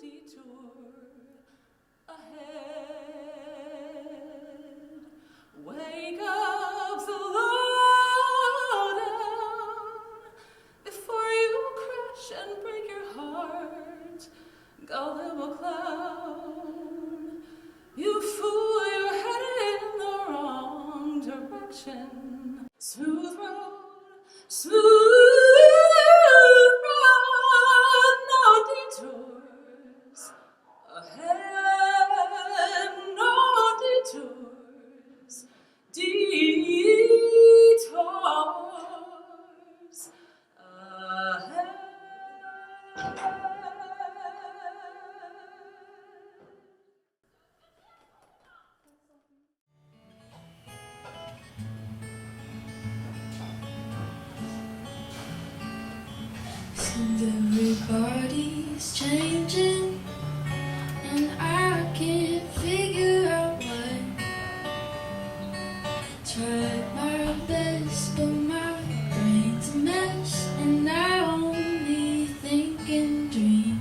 detour ahead. Wake up, slow down before you crash and break your heart. Gullible clown, you fool, you're headed in the wrong direction. Smooth road, no detours ahead, no detours, detours ahead. Everybody's changing, and I can't figure out why. Tried my best, but my brain's a mess, and I only think in dreams.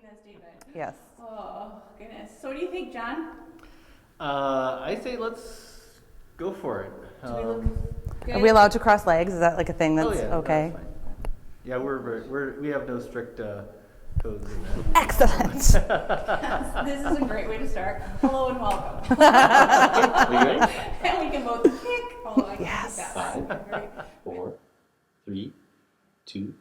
As David. Yes. Oh, goodness. So what do you think, John? I say let's go for it. Do we look good? Are we allowed to cross legs? Is that like a thing that's yeah, okay? That's fine. Yeah, we have no strict codes in that. Excellent. This is a great way to start. Hello and welcome. Are you ready? And we can both kick. Oh, I can Yes. do that. 5, 4, 3, 2.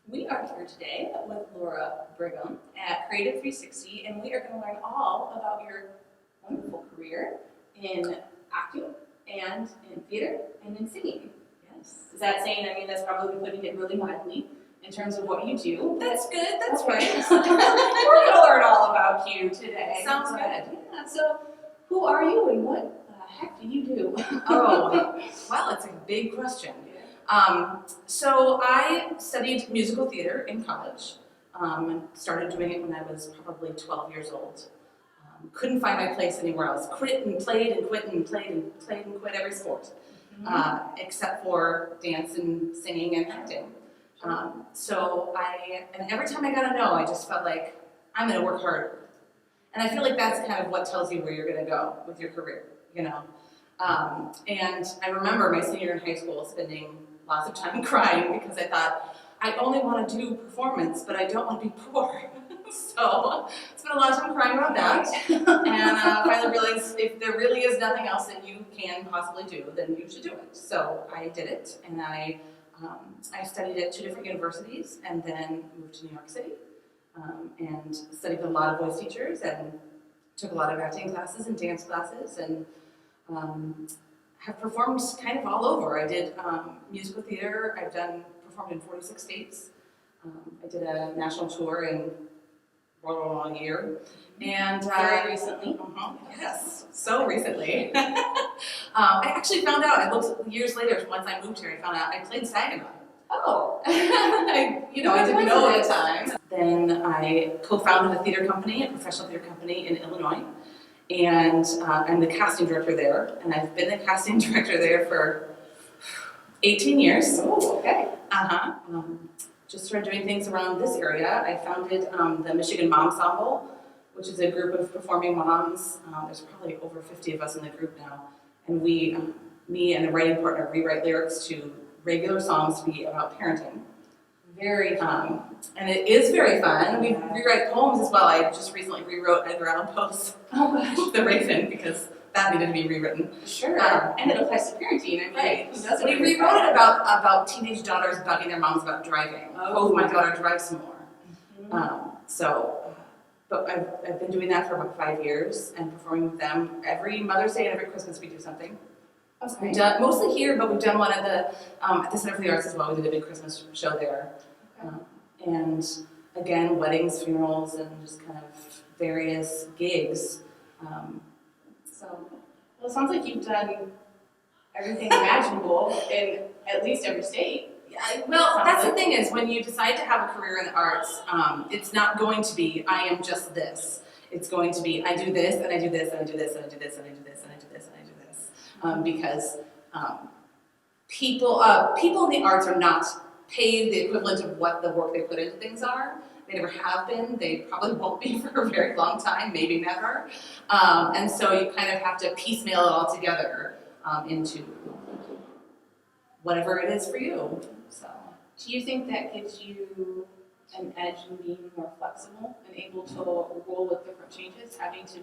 We are here today with Laura Brigham at Creative 360, and we are going to learn all about your wonderful career in acting and in theater and in singing. Yes. Is that saying, I mean, that's probably putting it really mildly in terms of what you do. That's good. That's right. We're going to learn all about you today. Sounds good. Yeah. So who are you and what the heck do you do? Oh, well, it's a big question. So I studied musical theater in college, and started doing it when I was probably 12 years old. Couldn't find my place anywhere else. Quit and played and quit and played and played and quit every sport, except for dance and singing and acting. And every time I got a no, I just felt like I'm going to work harder. And I feel like that's kind of what tells you where you're going to go with your career, you know. And I remember my senior year in high school spending lots of time crying because I thought, I only want to do performance, but I don't want to be poor. So I spent a lot of time crying about that. And finally realized if there really is nothing else that you can possibly do, then you should do it. So I did it, and I studied at 2 different universities, and then moved to New York City, and studied with a lot of voice teachers, and took a lot of acting classes and dance classes, and have performed kind of all over. I did musical theater. I've performed in 46 states. I did a national tour in a year. And Very recently. Yes, so recently. I actually found out, I looked years later, once I moved here, I found out I played Saginaw. Oh. I didn't know at the time. Then I co-founded a theater company, a professional theater company in Illinois. And I'm the casting director there, and I've been the casting director there for 18 years. Oh, okay. Just started doing things around this area. I founded the Michigan Mom Ensemble, which is a group of performing moms. There's probably over 50 of us in the group now. And we, me and a writing partner, rewrite lyrics to regular songs to be about parenting. Very fun. And it is very fun. We rewrite poems as well. I just recently rewrote Edgar Allan Poe's The Raven, because that needed to be rewritten. Sure. And it applies to parenting. I mean, right. Who doesn't? We rewrote it about teenage daughters bugging their moms about driving. Oh, my daughter drives some more. But I've been doing that for about 5 years and performing with them every Mother's Day and every Christmas we do something. Okay. We've done mostly here, but we've done one at the Center for the Arts as well. We did a big Christmas show there, and again, weddings, funerals, and just kind of various gigs. Well, it sounds like you've done everything imaginable in at least every state. Yeah, well, that's the thing is when you decide to have a career in the arts, it's not going to be I am just this. It's going to be I do this and I do this and I do this and I do this and I do this and I do this and I do this, because people in the arts are not paid the equivalent of what the work they put into things are. They never have been. They probably won't be for a very long time, maybe never. And so you kind of have to piecemeal it all together into whatever it is for you. So, Do you think that gives you an edge in being more flexible and able to roll with different changes, having to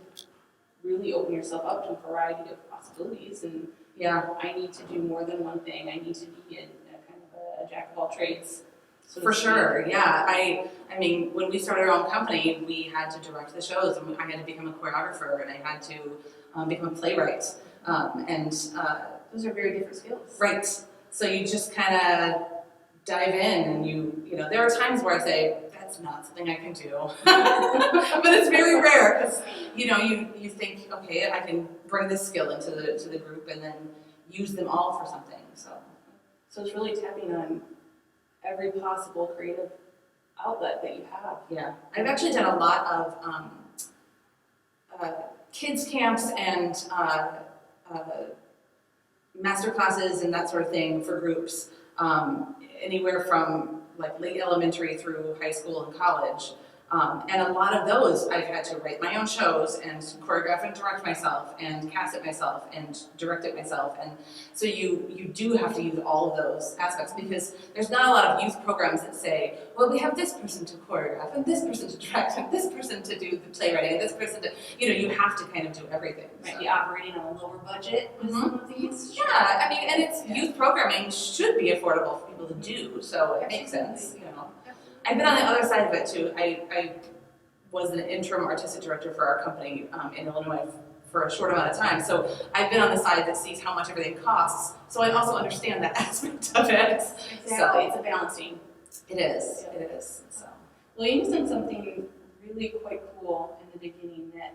really open yourself up to a variety of possibilities? And yeah, I need to do more than one thing. I need to be a kind of a jack of all trades. So for sure. Yeah, I mean, when we started our own company, we had to direct the shows, and I had to become a choreographer, and I had to become a playwright, Those are very different skills. right. So you just kind of dive in, and you know, there are times where I say, that's not something I can do. But it's very rare, because, you know, you think, okay, I can bring this skill into the group and then use them all for something. So it's really tapping on every possible creative outlet that you have. Yeah. I've actually done a lot of kids camps and master classes and that sort of thing for groups, anywhere from like late elementary through high school and college. And a lot of those I've had to write my own shows and choreograph and direct myself and cast it myself and direct it myself. And so you do have to use all of those aspects, because there's not a lot of youth programs that say, well, we have this person to choreograph and this person to direct and this person to do the playwriting and this person to, you know, you have to kind of do everything. Might be operating on a lower budget with some of these. Yeah, I mean, and it's youth programming should be affordable for people to do, so it makes sense, you know. I've been on the other side of it too. I was an interim artistic director for our company in Illinois for a short amount of time. So I've been on the side that sees how much everything costs. So I also understand that aspect of it. Exactly, So it's a balancing. it is. It is. So Well, you said something really quite cool in the beginning, that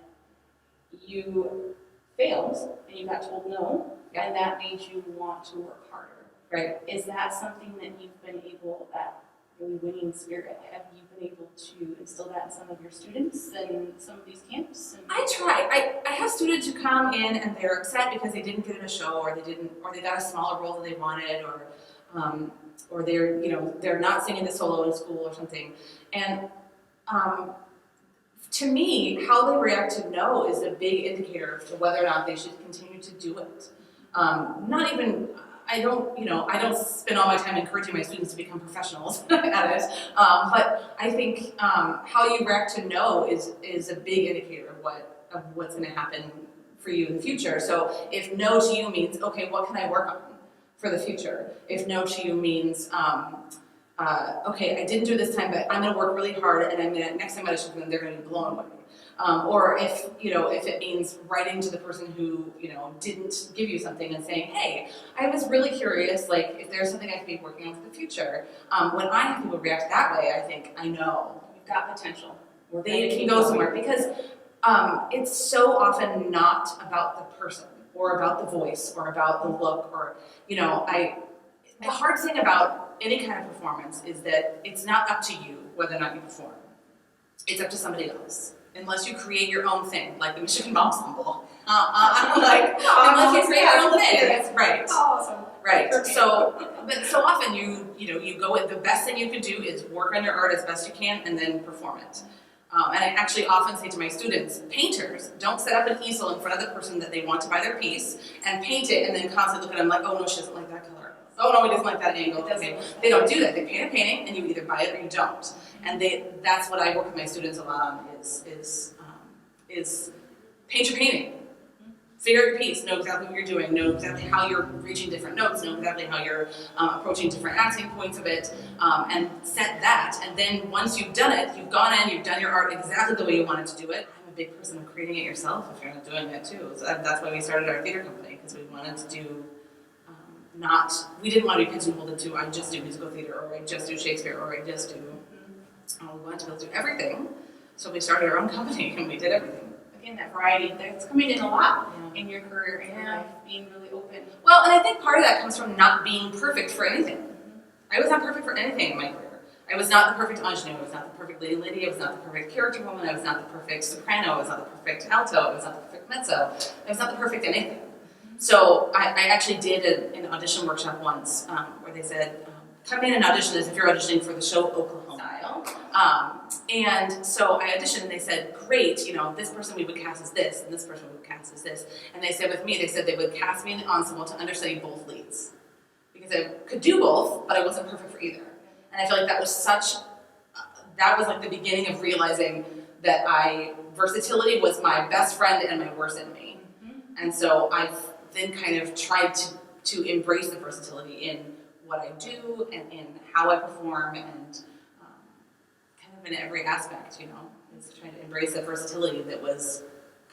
you failed and you got told no, and that made you want to work harder. right. Is that something that you've been able, that really winning spirit, have you been able to instill that in some of your students and some of these camps? And I try. I have students who come in and they're upset because they didn't get in a show, or they got a smaller role than they wanted, or they're, you know, they're not singing the solo in school or something. And to me, how they react to no is a big indicator to whether or not they should continue to do it. I don't spend all my time encouraging my students to become professionals at it, but I think how you react to no is a big indicator of what's going to happen for you in the future. So if no to you means, okay, what can I work on for the future? If no to you means, okay, I didn't do it this time, but I'm going to work really hard, and next time I show them, they're going to be blown away. Or if it means writing to the person who, didn't give you something and saying, hey, I was really curious, like, if there's something I could be working on for the future. When I have people react that way, I think, I know. you've got potential. They can go somewhere, because it's so often not about the person or about the voice or about the look or, the hard thing about any kind of performance is that it's not up to you whether or not you perform. It's up to somebody else. Unless you create your own thing, like the Michigan Ensemble. Unless you create your own thing. Right. Awesome. Right. But so often you go with the best thing you can do is work on your art as best you can and then perform it. And I actually often say to my students, painters, don't set up an easel in front of the person that they want to buy their piece and paint it and then constantly look at them like, oh no, she doesn't like that color. Oh no, he doesn't like that angle. Okay. They don't do that. They paint a painting and you either buy it or you don't. And that's what I work with my students a lot on is paint your painting. figure out your piece, know exactly what you're doing, know exactly how you're reaching different notes, know exactly how you're approaching different acting points of it, and set that. And then once you've done it, you've gone in, you've done your art exactly the way you wanted to do it. I'm a big person of creating it yourself if you're not doing it too. So that's why we started our theater company, because we wanted to do we didn't want to be pigeonholed into I just do musical theater, or I just do Shakespeare, or I just do, we wanted to be able to do everything. So we started our own company and we did everything. Again, that variety, that's coming in a lot in your career and your life, being really open. Well, and I think part of that comes from not being perfect for anything. I was not perfect for anything in my career. I was not the perfect ingenue, I was not the perfect leading lady, I was not the perfect character woman, I was not the perfect soprano, I was not the perfect alto, I was not the perfect mezzo, I was not the perfect anything. So I actually did an audition workshop once where they said, come in and audition as if you're auditioning for the show Oklahoma style. And so I auditioned and they said, great, this person we would cast as this, and this person we would cast as this. And they said with me, they said they would cast me in the ensemble to understudy both leads. Because I could do both, but I wasn't perfect for either. And I feel like that was that was like the beginning of realizing that versatility was my best friend and my worst enemy. And so I've then kind of tried to embrace the versatility in what I do and in how I perform and kind of in every aspect, is trying to embrace that versatility that was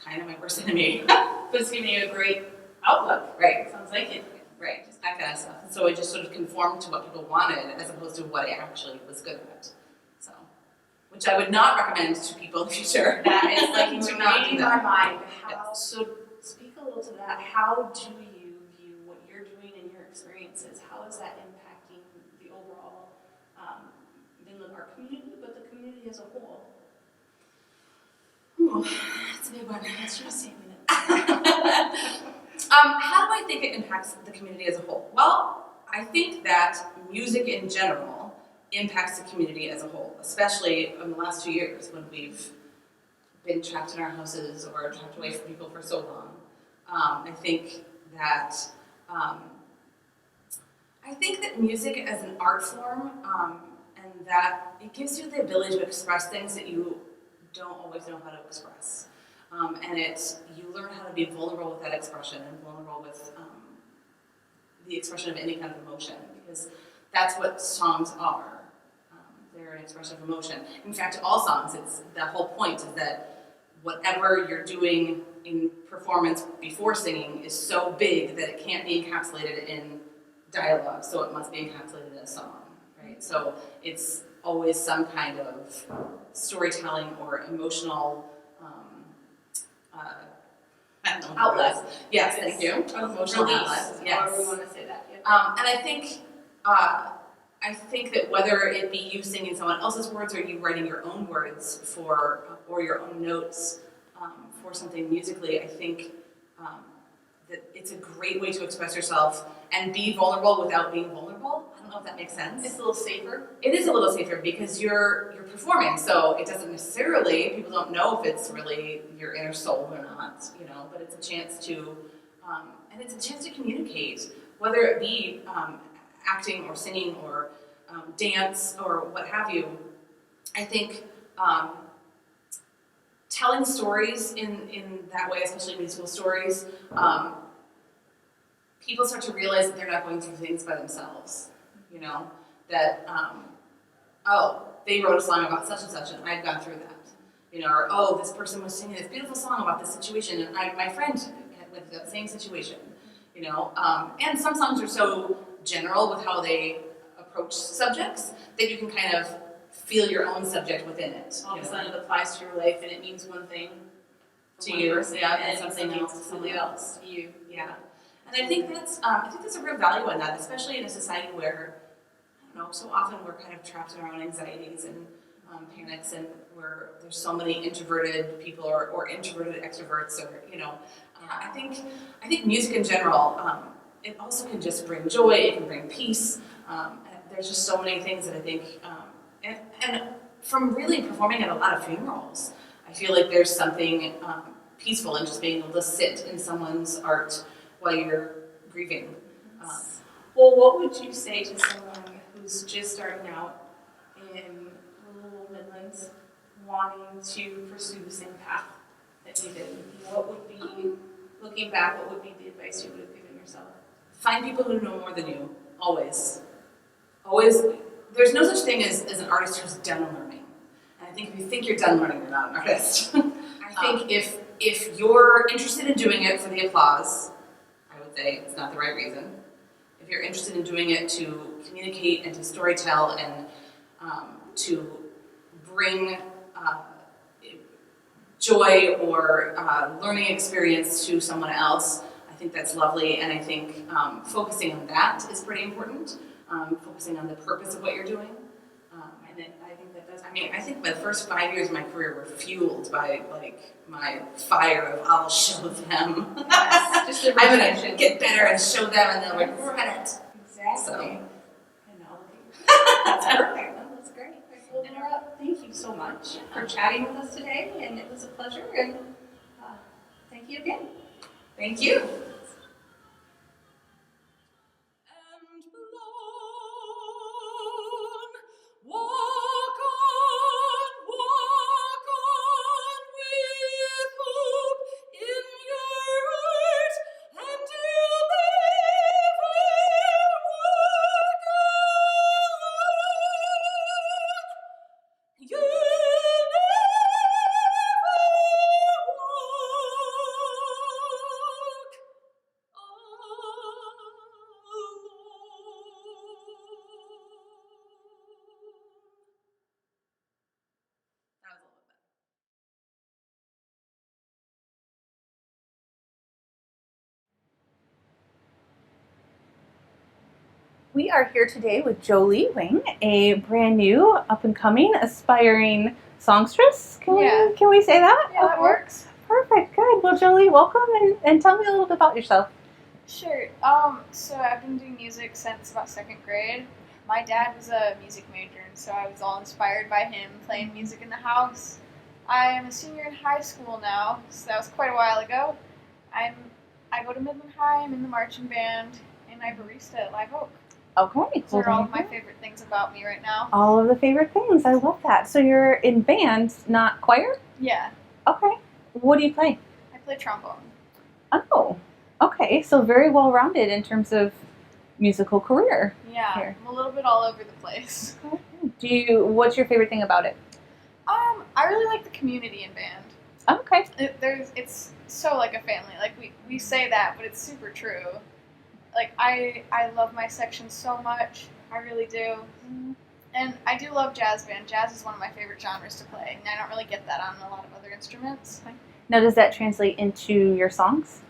kind of my worst enemy. But it's giving you a great outlook. Right. Sounds like it. Right, just that kind of stuff. And so I just sort of conformed to what people wanted as opposed to what I actually was good at. So, which I would not recommend to people in the future. That is like Do not do reading that. my mind. Yes. So speak a little to that. How do you view what you're doing and your experiences? How is that impacting the overall Midland art community, but the community as a whole? Ooh, that's a big one. Let's just say a minute. How do I think it impacts the community as a whole? Well, I think that music in general impacts the community as a whole, especially in the last 2 years when we've been trapped in our houses or trapped away from people for so long. I think that music as an art form, and that it gives you the ability to express things that you don't always know how to express. And you learn how to be vulnerable with that expression and vulnerable with the expression of any kind of emotion, because that's what songs are. They're an expression of emotion. In fact, all songs, the whole point is that whatever you're doing in performance before singing is so big that it can't be encapsulated in dialogue, so it must be encapsulated in a song, right? So it's always some kind of storytelling or emotional Outlet. Yes, thank you. Emotional Release, outlet. Yes. however we want to say that. Yeah. And I think that whether it be you singing someone else's words or you writing your own words or your own notes for something musically, I think that it's a great way to express yourself and be vulnerable without being vulnerable. I don't know if that makes sense. It's a little safer. It is a little safer because you're performing, so it doesn't necessarily, people don't know if it's really your inner soul or not, but it's a chance to, and it's a chance to communicate, whether it be acting or singing or dance or what have you. I think telling stories in that way, especially musical stories, people start to realize that they're not going through things by themselves, that, they wrote a song about such and such and I've gone through that, or, this person was singing this beautiful song about this situation and my friend had went through that same situation, and some songs are so general with how they approach subjects that you can kind of feel your own subject within it. All of a sudden it applies to your life and it means one thing To you, yeah, and and something else to something else to you. Yeah, and I think that's a real value in that, especially in a society where, so often we're kind of trapped in our own anxieties and panics, and where there's so many introverted people or introverted extroverts, or I think music in general, it also can just bring joy. It can bring peace. There's just so many things that I think, and from really performing at a lot of funerals, I feel like there's something peaceful in just being able to sit in someone's art while you're grieving. Well, what would you say to someone who's just starting out in rural Midlands, wanting to pursue the same path that you did? What would be looking back, what would be the advice you would have given yourself? Find people who know more than you, always. Always. There's no such thing as an artist who's done learning. And I think if you think you're done learning, you're not an artist. I think if you're interested in doing it for the applause, I would say it's not the right reason. If you're interested in doing it to communicate and to storytell and to bring joy or learning experience to someone else, I think that's lovely, and I think focusing on that is pretty important. Focusing on the purpose of what you're doing, and then I think that does. I mean, I think the first 5 years of my career were fueled by like my fire of I'll show them. Yes, just the I'm retention. gonna get better and show them, and they'll like work on it. Exactly. So. That's perfect. No, that's great. Well, Laura, thank you so much for chatting with us today, and it was a pleasure. And thank you again. Thank you. And blown, walk on with hope in your heart, and you'll never walk alone. You'll We are here today with Jolie Wing, a brand new, up and coming, aspiring songstress. Can we say that? Yeah, that works. Perfect, good. Well, Jolie, welcome and tell me a little bit about yourself. Sure. So I've been doing music since about second grade. My dad was a music major, and so I was all inspired by him playing music in the house. I am a senior in high school now, so that was quite a while ago. I go to Midland High, I'm in the marching band, and I barista at Live Oak. Okay, Those are all of my favorite things about me right now. all of the favorite things. I love that. So you're in band, not choir? Yeah, Okay. What do you play? I play trombone. Oh, okay. So very well rounded in terms of musical career. Yeah, Here. I'm a little bit all over the place. What's your favorite thing about it? I really like the community in band. Okay. It's so like a family. Like we say that, but it's super true. Like I love my section so much. I really do. And I do love jazz band. Jazz is one of my favorite genres to play, and I don't really get that on a lot of other instruments. Now, does that translate into your songs?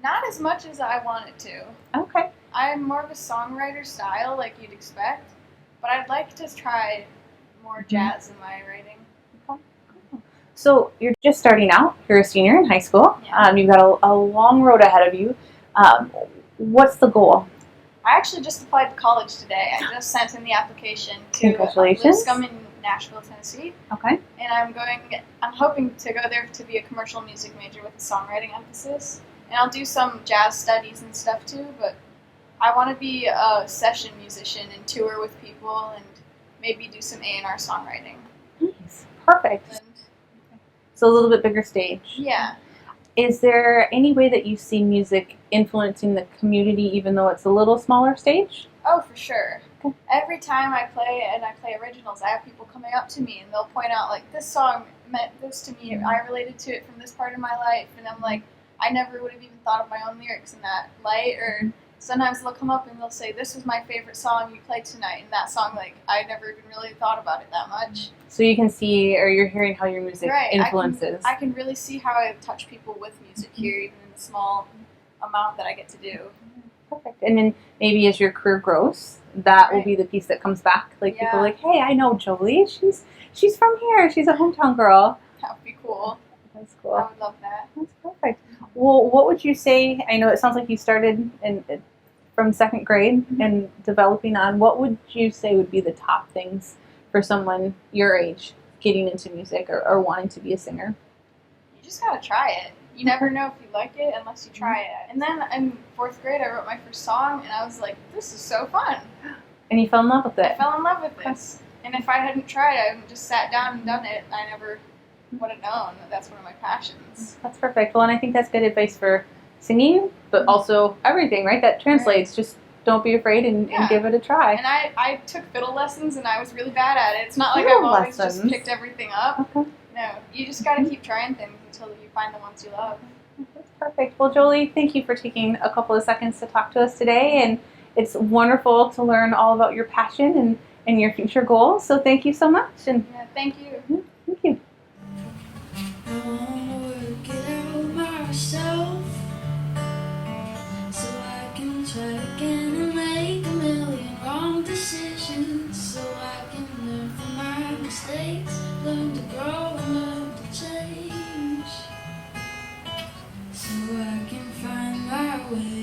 Not as much as I want it to. Okay. I'm more of a songwriter style, like you'd expect, but I'd like to try more jazz in my writing. So you're just starting out. You're a senior in high school. Yeah. You've got a long road ahead of you. What's the goal? I actually just applied to college today. I just sent in the application to Congratulations. Lipscomb in Nashville, Tennessee. Okay. And I'm hoping to go there to be a commercial music major with a songwriting emphasis. And I'll do some jazz studies and stuff too, but I want to be a session musician and tour with people and maybe do some A&R songwriting. Nice. Perfect. And So a little bit bigger stage. yeah. Is there any way that you see music influencing the community even though it's a little smaller stage? Oh, for sure. Okay. Every time I play originals, I have people coming up to me and they'll point out, like, this song meant this to me. I related to it from this part of my life. And I'm like, I never would have even thought of my own lyrics in that light. Or sometimes they'll come up and they'll say, this was my favorite song you played tonight. And that song, like, I never even really thought about it that much. So you can see or you're hearing how your music Right. influences. I can really see how I touch people with music here, even in the small amount that I get to do. Perfect. And then maybe as your career grows, that will Right. be the piece that comes back. Like people Yeah. are like, hey, I know Jolie. She's from here. She's a hometown girl. That would be cool. That's I cool. would love that. That's perfect. Well, what would you say? I know it sounds like you started from second grade and developing on. What would you say would be the top things for someone your age getting into music or wanting to be a singer? You just gotta try it. You never know if you like it unless you try it. And then in fourth grade, I wrote my first song, and I was like, this is so fun. And you fell in love with I it. fell in love with this. And if I hadn't tried it, I hadn't just sat down and done it, I never would have known that that's one of my passions. That's perfect. Well, and I think that's good advice for singing, but also everything, right? That translates. Just don't be afraid and give it a try. And I took fiddle lessons and I was really bad at it. It's not like Fiddle I've always lessons? just picked everything up. Okay. No, you just got to keep trying things until you find the ones you love. That's perfect. Well, Jolie, thank you for taking a couple of seconds to talk to us today. And it's wonderful to learn all about your passion and your future goals. So thank you so much. And Yeah, thank you. thank you. I wanna work it out myself, so I can try again and make a million wrong decisions, so I can learn from my mistakes, learn to grow and learn to change, so I can find my way.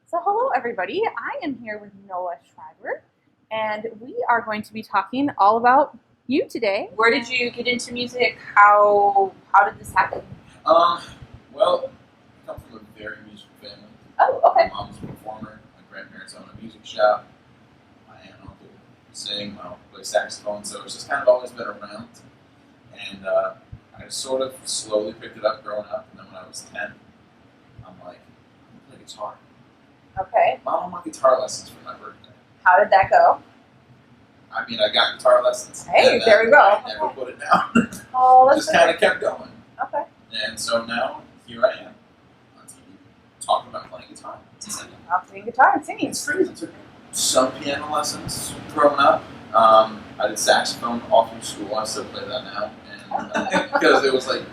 So hello, everybody. I am here with Noah Schrieber, and we are going to be talking all about you today. Where did you get into music? How did this happen? Well, I come from a very musical family. Oh, okay. My mom's a performer. My grandparents own a music shop. My aunt and uncle sing. My uncle plays saxophone. So it's just kind of always been around. And I sort of slowly picked it up growing up. And then when I was 10, I'm like, I'm going to play guitar. Okay. Mom, I want guitar lessons for my birthday. How did that go? I mean, I got guitar lessons. Hey, and there we go. I never put it down. Oh, that's Just kind of kept going. Okay. And so now, here I am on TV, talking about playing guitar. About playing guitar and singing. It's crazy. I took some piano lessons growing up. I did saxophone all through school. I still play that now. And because it was like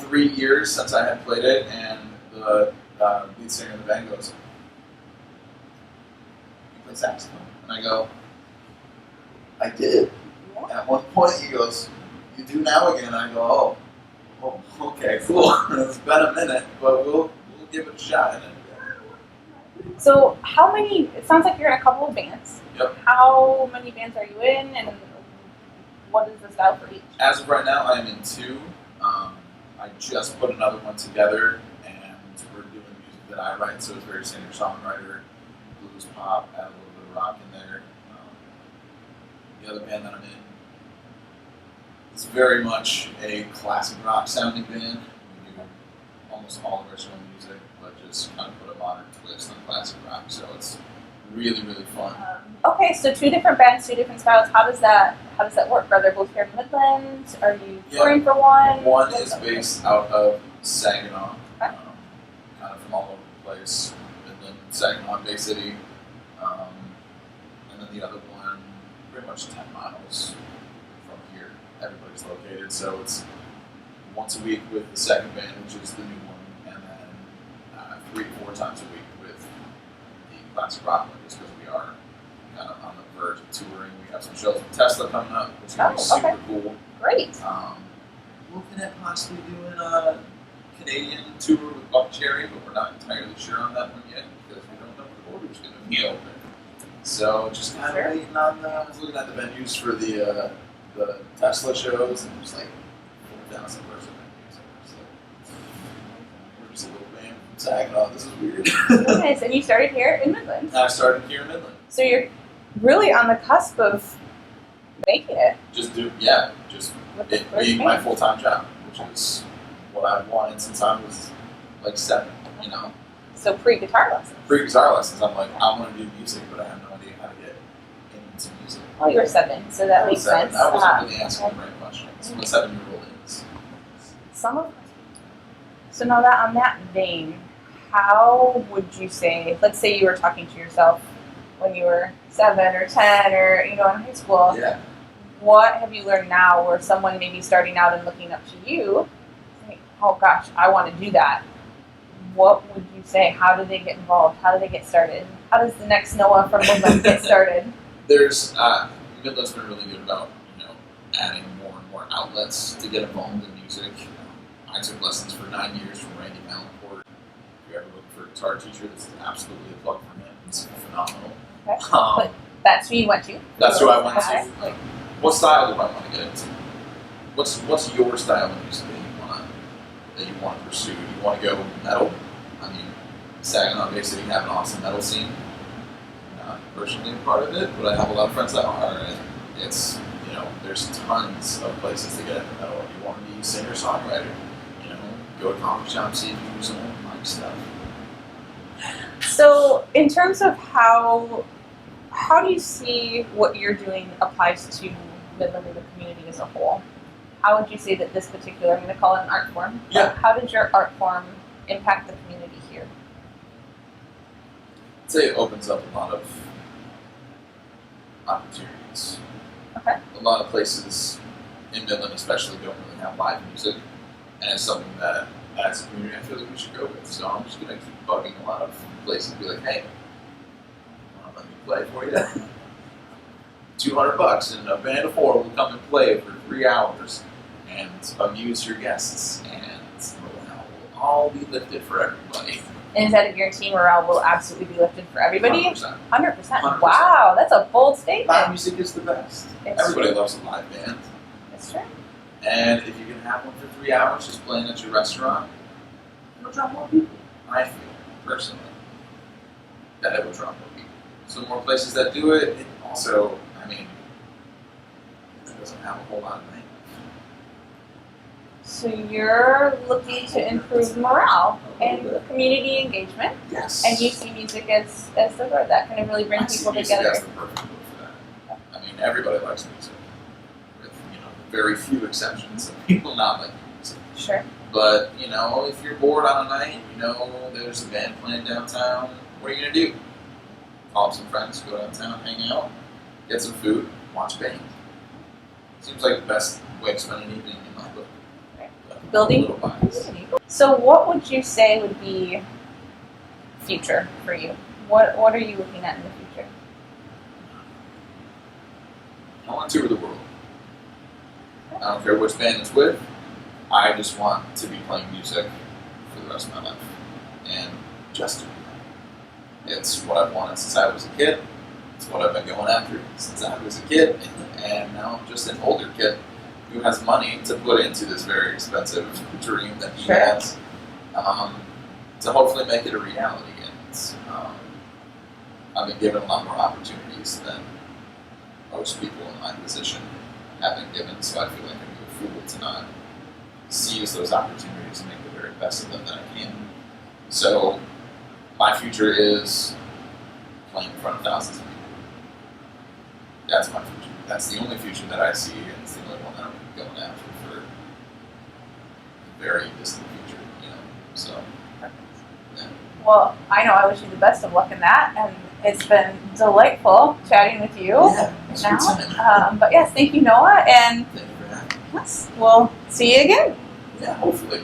3 years since I had played it, and the lead singer of the band goes, "You play saxophone?" And I go, "I did." Yeah. And at one point he goes, "You do now again?" And I go, "Oh, okay, cool." It's been a minute, but we'll give it a shot. And So how many, it sounds like you're in a couple of bands. Yep. How many bands are you in, and what is the style for each? As of right now, I am in 2. I just put another one together, and we're doing music that I write, so it's very singer-songwriter, blues pop, add a little bit of rock in there. The other band that I'm in is very much a classic rock sounding band. We do almost all of our own music, but just kind of put a modern twist on classic rock, so it's really, really fun. Okay, so 2 different bands, 2 different styles. How does that work? Are they both here in Midland? Are you touring for one? One is based out of Saginaw, Okay. kind of from all over the place. Midland, Saginaw, Bay City, and then the other one, pretty much 10 miles from here. Everybody's located, so it's once a week with the second band, which is the new one, and then 3 to 4 times a week with the classic rock one, just because we are kind of on the verge of touring. We have some shows with Tesla coming up, which is going to be super cool. Great. Looking at possibly doing a Canadian tour with Buck Cherry, but we're not entirely sure on that one yet because we don't know if the border's going to be open. So just kind of waiting on I was looking at the venues for the Tesla shows, and there's like 4,000 person venues. So we're just a little band from Saginaw. This is weird. Nice. And you started here in Midland. I started here in Midland. So you're really on the cusp of making it. Just it With being my full-time job, which is what I've wanted since I was like 7, you know. So pre-guitar lessons. Pre-guitar lessons, I'm like, I want to do music, but I have no idea how to get into music. Well, you were 7, so that makes sense. I wasn't really asking the right questions. What 7-year-old is. So now that on that vein, how would you say, let's say you were talking to yourself when you were 7 or 10 or, in high school. Yeah. What have you learned now where someone may be starting out and looking up to you, saying, oh gosh, I want to do that. What would you say? How do they get involved? How do they get started? How does the next Noah from Midland get started? There's, Midland's been really good about, adding more and more outlets to get involved in music. I took lessons for 9 years from Randy Malencourt. If you're ever looking for a guitar teacher, this is absolutely a plug for him. It's phenomenal. Okay. But that's who you went to? That's who I went to. Okay. Like, what style do I want to get into? What's your style of music that you want to pursue? Do you want to go metal? I mean, Saginaw Bay City have an awesome metal scene. Not personally a part of it, but I have a lot of friends that are, and it's, you know, there's tons of places to get into metal. If you want to be a singer-songwriter, you know, go to comic shop, see if you can do some old mic stuff. So, in terms of how do you see what you're doing applies to Midland and the community as a whole? How would you say that this particular, I'm going to call it an art form, Yeah. how did your art form impact the community here? I'd say it opens up a lot of opportunities. Okay. A lot of places in Midland especially don't really have live music, and it's something that as a community I feel like we should go with. So I'm just going to keep bugging a lot of places and be like, hey, want to let me play for you? $200 and a band of 4 will come and play for 3 hours and amuse your guests, and morale will all be lifted for everybody. And is that a guarantee morale will absolutely be lifted for everybody? 100%. 100%. Wow, that's a bold statement. Live music is the best. It's Everybody true. loves a live band. That's true. And if you can have one for 3 hours just playing at your restaurant, it'll draw more people. I feel, personally, that it will draw more people. So more places that do it, it also, I mean, it doesn't have a whole lot of nightlife. So you're looking to improve morale and community engagement, Yes. and you see music as the word that can really bring I see people music together. as the perfect word for that. I mean, everybody likes music, with, you know, very few exceptions of people not liking music. Sure. But, you know, if you're bored on a night, you know, there's a band playing downtown, what are you going to do? Call up some friends, go downtown, hang out, get some food, watch a band. Seems like the best way to spend an evening in my book. But Building a little biased. community. So what would you say would be future for you? What are you looking at in the future? I want to tour the world. I don't care which band it's with. I just want to be playing music for the rest of my life. And just doing that. It's what I've wanted since I was a kid. It's what I've been going after since I was a kid. And now I'm just an older kid who has money to put into this very expensive dream that he Sure. has, to hopefully make it a reality. And I've been given a lot more opportunities than most people in my position have been given, so I feel like I'm a fool to not seize those opportunities and make the very best of them that I can. So my future is playing in front of thousands of people. That's my future. That's the only future that I see, and it's the only one that I'm going after for a very distant future, you know. So, yeah. Well, I know I wish you the best of luck in that, and it's been delightful chatting with you Yeah, it's a good time. But yes, thank you, Noah, and Thank you for having me. yes, we'll see you again. Yeah, hopefully.